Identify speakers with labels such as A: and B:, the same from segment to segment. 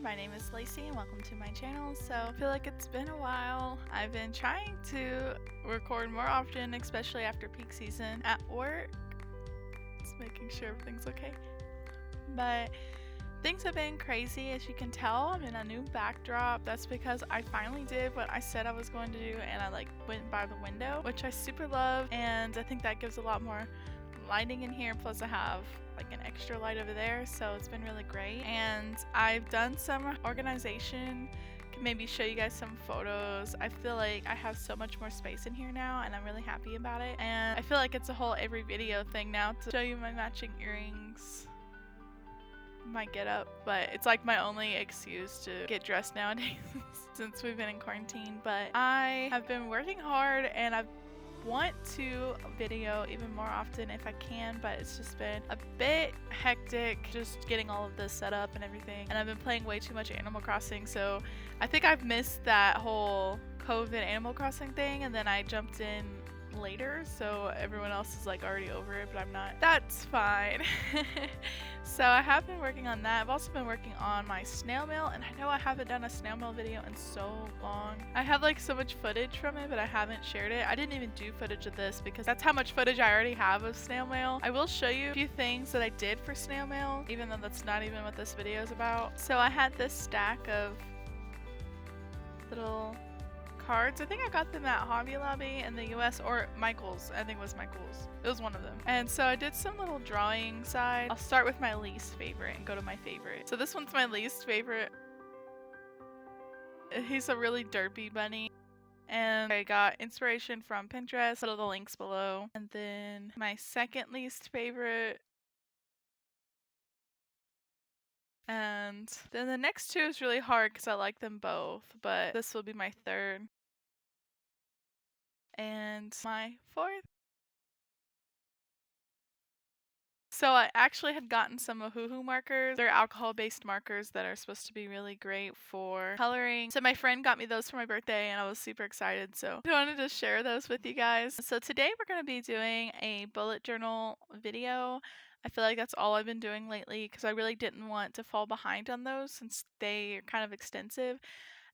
A: my name is Lacey and welcome to my channel. So I feel like it's been a while. I've been trying to record more often, especially after peak season at work. Just making sure everything's okay. But things have been crazy, as you can tell. I'm in a new backdrop. That's because I finally did what I said I was going to do, and I went by the window, which I super love, and I think that gives a lot more lighting in here. Plus I have an extra light over there, so it's been really great. And I've done some organization. Can maybe show you guys some photos. I feel like I have so much more space in here now, and I'm really happy about it. And I feel like it's a whole every video thing now to show you my matching earrings, my get up, but it's like my only excuse to get dressed nowadays since we've been in quarantine. But I have been working hard, and I want to video even more often if I can, but it's just been a bit hectic just getting all of this set up and everything. And I've been playing way too much Animal Crossing, so I think I've missed that whole COVID Animal Crossing thing, and then I jumped in later, so everyone else is already over it, but I'm not. That's fine. So I have been working on that. I've also been working on my snail mail, and I know I haven't done a snail mail video in so long. I have so much footage from it, but I haven't shared it. I didn't even do footage of this because that's how much footage I already have of snail mail. I will show you a few things that I did for snail mail, even though that's not even what this video is about. So I had this stack of little cards. I think I got them at Hobby Lobby in the US, or Michael's. I think it was Michael's. It was one of them. And so I did some little drawing side. I'll start with my least favorite and go to my favorite. So this one's my least favorite. He's a really derpy bunny. And I got inspiration from Pinterest. Put all the links below. And then my second least favorite. And then the next two is really hard because I like them both, but this will be my third. And my fourth. So I actually had gotten some Ohuhu markers. They're alcohol-based markers that are supposed to be really great for coloring. So my friend got me those for my birthday, and I was super excited. So I wanted to share those with you guys. So today we're going to be doing a bullet journal video. I feel like that's all I've been doing lately because I really didn't want to fall behind on those since they are kind of extensive.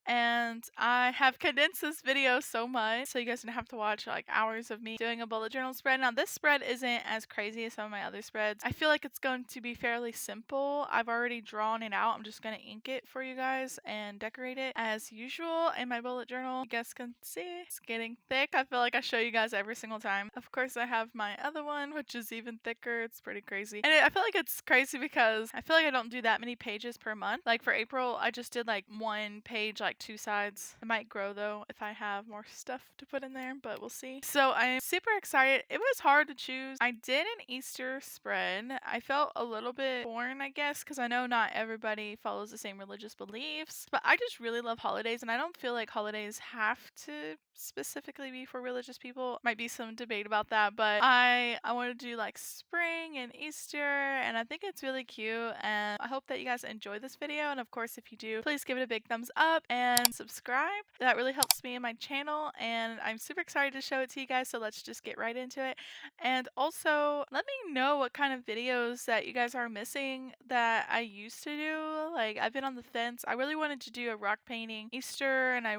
A: And I have condensed this video so much, so you guys don't have to watch hours of me doing a bullet journal spread. Now this spread isn't as crazy as some of my other spreads. I feel like it's going to be fairly simple. I've already drawn it out. I'm just going to ink it for you guys and decorate it as usual in my bullet journal. You guys can see it's getting thick. I feel like I show you guys every single time. Of course I have my other one, which is even thicker. It's pretty crazy. And I feel like it's crazy because I feel like I don't do that many pages per month. Like for April, I just did one page, 2 sides. It might grow though if I have more stuff to put in there, but we'll see. So I'm super excited. It was hard to choose. I did an Easter spread. I felt a little bit torn, I guess, because I know not everybody follows the same religious beliefs, but I just really love holidays, and I don't feel like holidays have to specifically be for religious people. Might be some debate about that, but I want to do spring and Easter, and I think it's really cute, and I hope that you guys enjoy this video. And of course, if you do, please give it a big thumbs up and subscribe. That really helps me and my channel, and I'm super excited to show it to you guys, so let's just get right into it. And also let me know what kind of videos that you guys are missing that I used to do. I've been on the fence. I really wanted to do a rock painting Easter, and I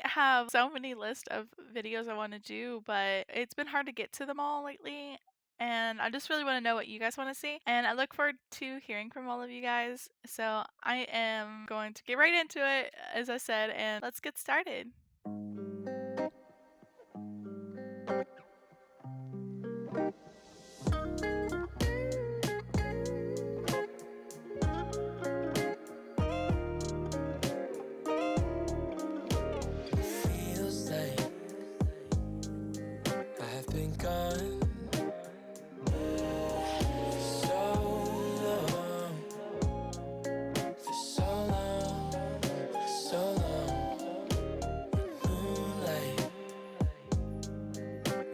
A: have so many lists of videos I want to do, but it's been hard to get to them all lately. And I just really want to know what you guys want to see. And I look forward to hearing from all of you guys. So I am going to get right into it, as I said, and let's get started.
B: Feels like I've been gone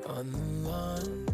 B: on the lawn.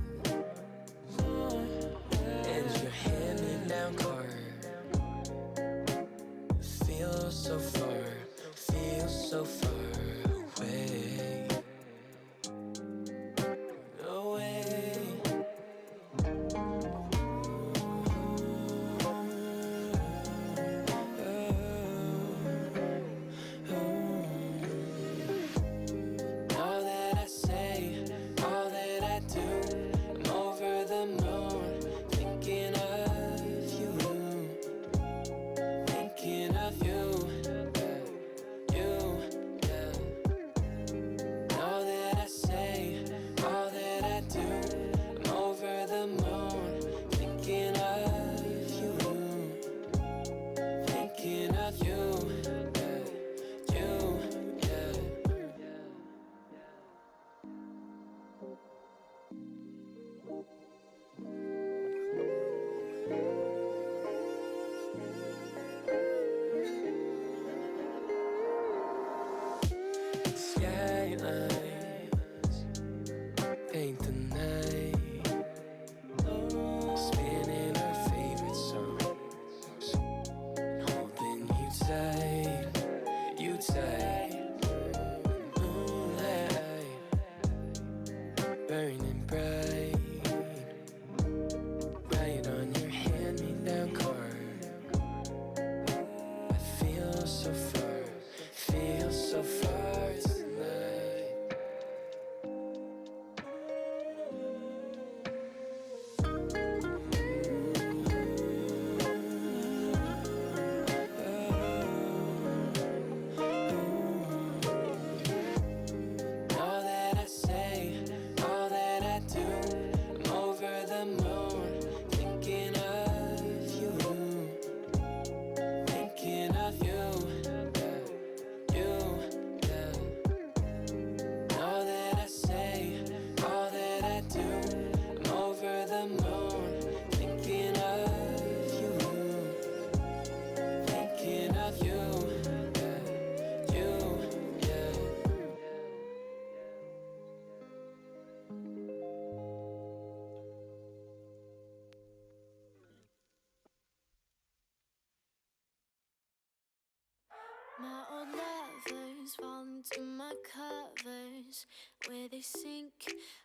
C: My old lovers fall into my covers, where they sink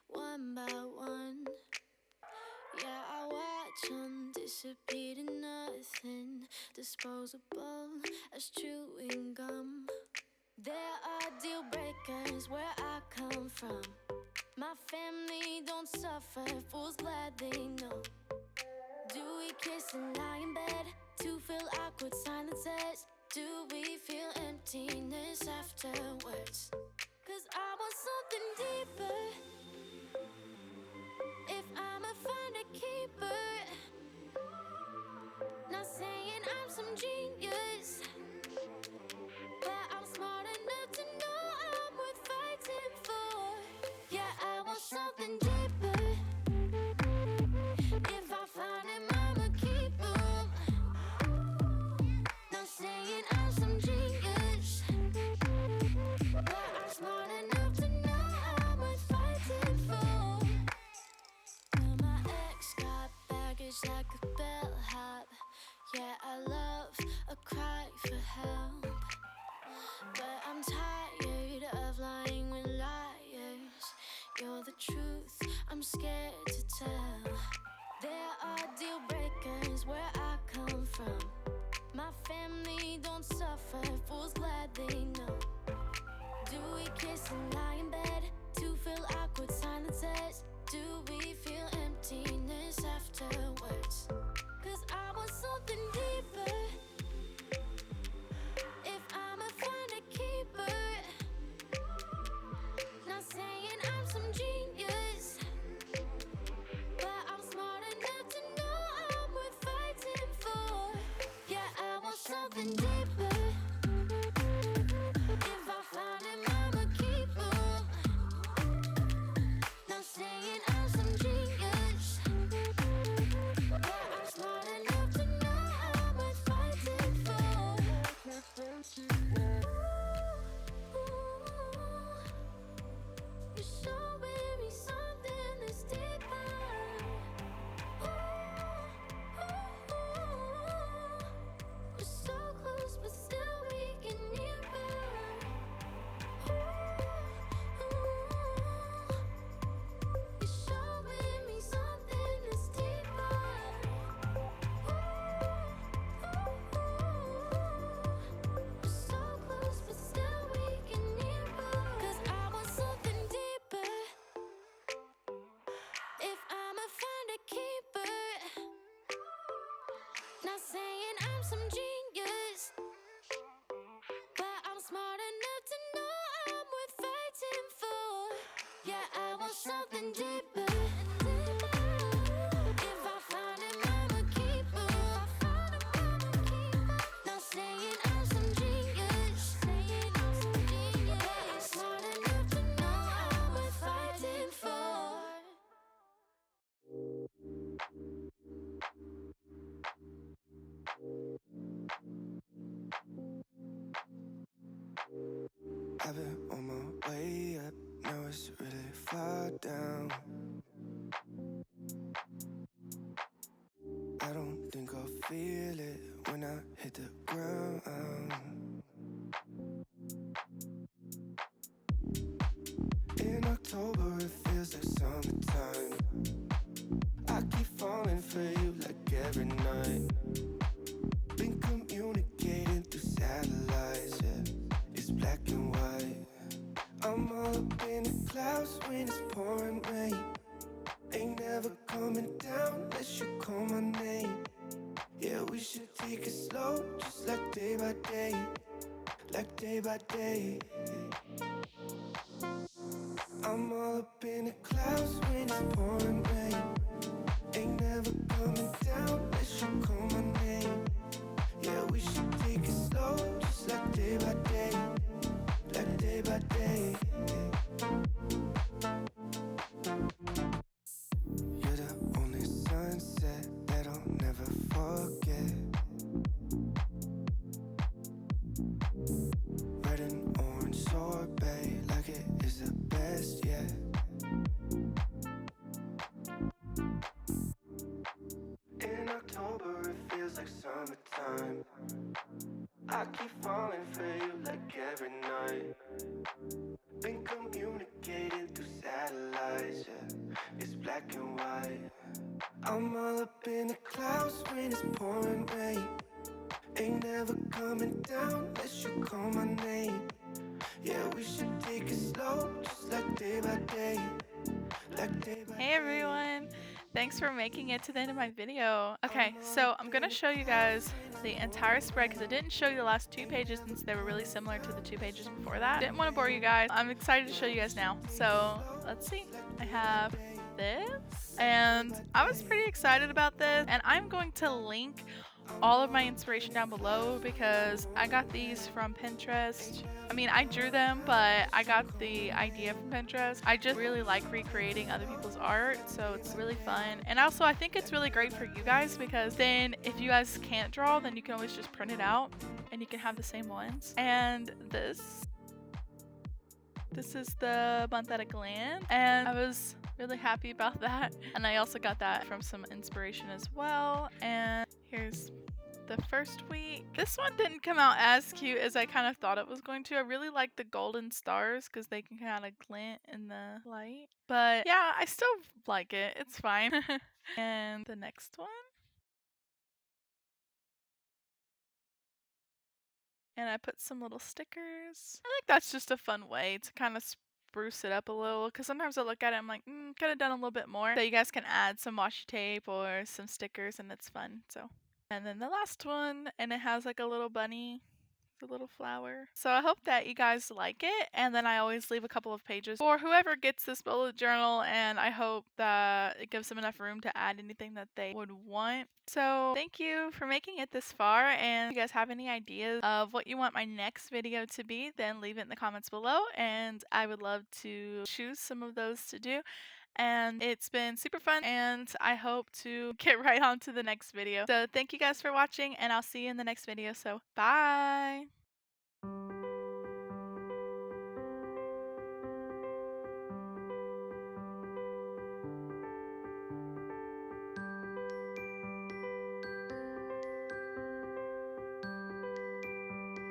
C: one by one. Yeah, I watch them disappear to nothing, disposable as chewing gum. There are deal breakers where I come from. My family don't suffer, fools glad they know. Do we kiss and lie in bed to fill awkward silences? Do we feel emptiness afterwards? 'Cause I want something deeper. If I'ma find a keeper, not saying I'm some genius, but I'm smart enough to know I'm worth fighting for. Yeah, I want something deeper. If I find him, I'ma keep him. Not saying I'm some genius, but I'm smart enough to know I'm worth fighting for. Well, my ex got baggage like a bellhop. Yeah, I love a cry for help, but I'm tired of lying with liars. You're the truth, I'm scared to tell. There are deal breakers where I come from. My family don't suffer, fools glad they know. Do we kiss and lie in bed to fill awkward silences? Do we feel emptiness afterwards? 'Cause I want something deeper. If I'ma find a keeper, not saying I'm some genius, but I'm smart enough to know I'm worth fighting for. Yeah, I want something deeper. If I find him, I'ma keep him. Not saying I'm some genius, but I'm smart enough to know I'm worth fighting for. You're showing me something that's deeper. We're so close, but still we can nearer. You're showing me something that's deeper. We're so close, but still we can nearer. 'Cause I want something deeper. If I'ma find a keeper, not saying I'm some genius, but I'm smart enough to know I'm worth fighting for. Yeah, I want something deeper. If I find him, I'ma keep him. Not saying I'm some genius, but smart enough to know I'm worth fighting for.
B: I've been on my way up, now it's really far down. I don't think I'll feel it when I hit the ground. In October, it feels like summertime. I keep falling for you like every night. Been communicating through satellites, yeah. It's black and white. I'm all up in the clouds when it's pouring rain. Ain't never coming down unless you call my name. Yeah, we should take it slow, just like day by day. Like day by day. I'm all up in the clouds when it's pouring rain. Ain't never coming down unless you call my name. Yeah, we should take it slow, just like day by day. Like day by day. You're the only sunset that I'll never forget. Red and orange sorbet, like it is the best yet. In October, it feels like summertime. I keep falling for you like every night. Been communicating through satellites, yeah. It's black and white. I'm all up in the clouds when it's pouring rain. Ain't never coming down unless you call my name. Yeah, we should take it slow, just like day by day. Like day by
A: Hey everyone! Thanks for making it to the end of my video. Okay, so I'm gonna show you guys the entire spread because I didn't show you the last 2 pages since they were really similar to the 2 pages before that. Didn't want to bore you guys. I'm excited to show you guys now. So let's see. I have this, and I was pretty excited about this, and I'm going to link all of my inspiration down below because I got these from Pinterest. I mean, I drew them, but I got the idea from Pinterest. I just really like recreating other people's art, so it's really fun. And also, I think it's really great for you guys because then if you guys can't draw, then you can always just print it out and you can have the same ones. And this is the month at a glance, and I was really happy about that. And I also got that from some inspiration as well. And here's the first week. This one didn't come out as cute as I kind of thought it was going to. I really like the golden stars because they can kind of glint in the light. But yeah, I still like it. It's fine. And the next one. And I put some little stickers. I think that's just a fun way to kind of spruce it up a little because sometimes I look at it, I'm like, could have done a little bit more. So you guys can add some washi tape or some stickers and it's fun. So. And then the last one, and it has like a little bunny, a little flower. So I hope that you guys like it. And then I always leave a couple of pages for whoever gets this bullet journal, and I hope that it gives them enough room to add anything that they would want. So thank you for making it this far, and if you guys have any ideas of what you want my next video to be, then leave it in the comments below, and I would love to choose some of those to do. And it's been super fun, and I hope to get right on to the next video. So thank you guys for watching, and I'll see you in the next video. So bye!